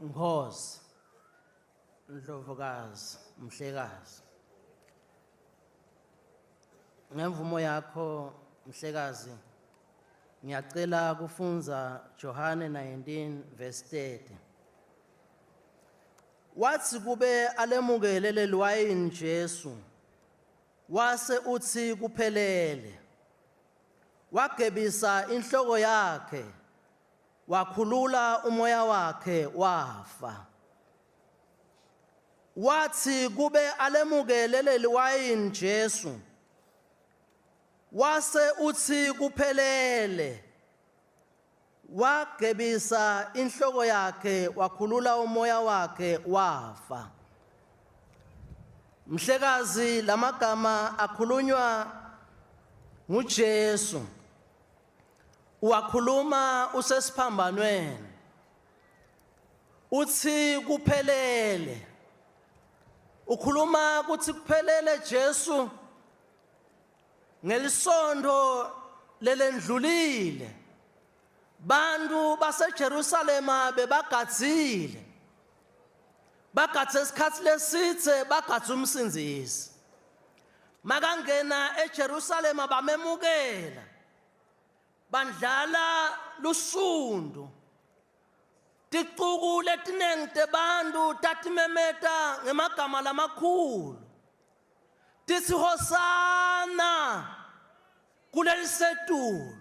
Ngozi, Ndlovukazi, Mhlekazi. Ngemvumo yakho Mhlekazi, ngiyacela kufunza Johane 19 verse 30. Wathi kube alemukele leliwayini Jesu, wase uthi kuphelele. Wagebisa inhloko yakhe, wakhulula umoya wakhe wafa. Wathi kube alemukele leliwayini Jesu, wase uthi kuphelele. Wagebisa inhloko yakhe, wakhulula umoya wakhe wafa. Mhlekazi, lamagama akhulunywa nguJesu. Wakhuluma usesiphambanweni, uthi kuphelele. Ukhuluma kuthi kuphelele Jesu ngelisondo lelendlulile. Bantu baseJerusalema bebagadzile, bagadze isikhathi lesithe, bagadze umsindzisi. Makangena eJerusalema bamemukela, bandlala lusundu. Ticuku letinengi tebantu tatimemeta ngemagama lamakhulu, tithi Hosana kulelisetulu.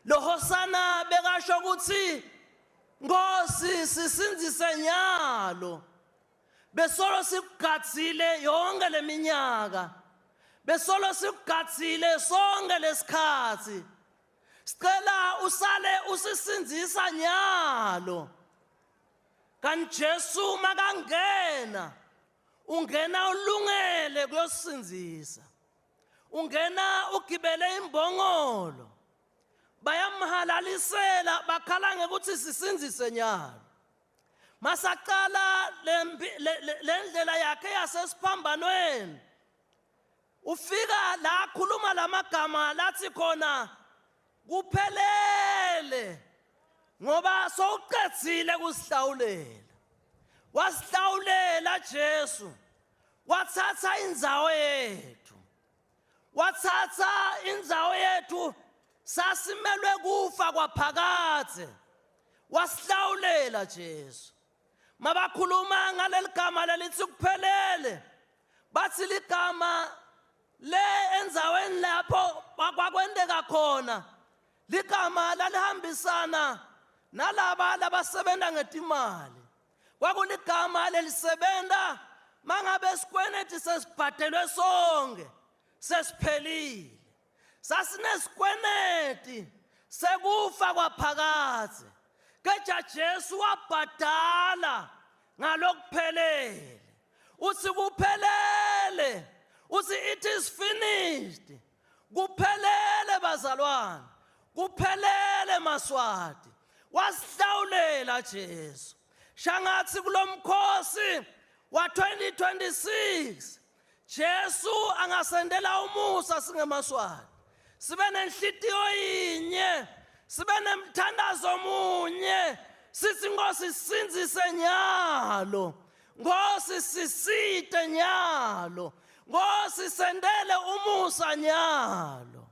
Lo Hosana bekasho ukuthi Nkosi sisindzise nyalo. Besolo sikugadzile yonke leminyaka, besolo sikugadzile sonke lesikhatsi. Sicela usale usisindzisa nyalo. Kanti Jesu makangena, ungena ulungele kuyosisindzisa. Ungena ugibele imbongolo, bayamhalalisela bakhala ngekuthi sisindzise nyalo. Masaqala lendlela yakhe yasesiphambanweni, ufika la akhuluma lamagama lathi khona kuphelele, ngoba sowuqedzile kusihlawulela. Wasihlawulela Jesu, wathatha indzawo yethu, wathatha indzawo yethu. Sasimelwe kufa kwaphakade, wasihlawulela Jesu. Mabakhuluma ngaleli gama lelithi kuphelele, bathi ligama le endzaweni lapho kwakwendeka khona, ligama lalihambisana nalaba labasebenta ngetimali. Kwakuligama lelisebenta mangabe sikweneti sesibhadelwe sonke, sesiphelile. Sasinesikweneti sekufa kwaphakade, keja Jesu wabhadala ngalokuphelele. Uthi kuphelele, uthi it is finished. Kuphelele bazalwane, kuphelele maswati. Wasihlawulela Jesu. Shangathi kulomkhosi wa 2026 Jesu angasendela umusa singemaswati. Sibe nenhlitiyo yinye, sibe nemthandazo munye, sithi Nkosi sisindzise nyalo, Nkosi sisite nyalo, Nkosi sendele umusa nyalo.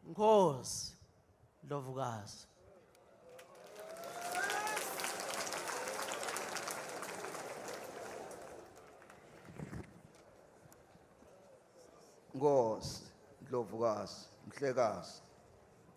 Nkosi, Ndlovukazi. Nkosi, Ndlovukazi, Mhlekazi.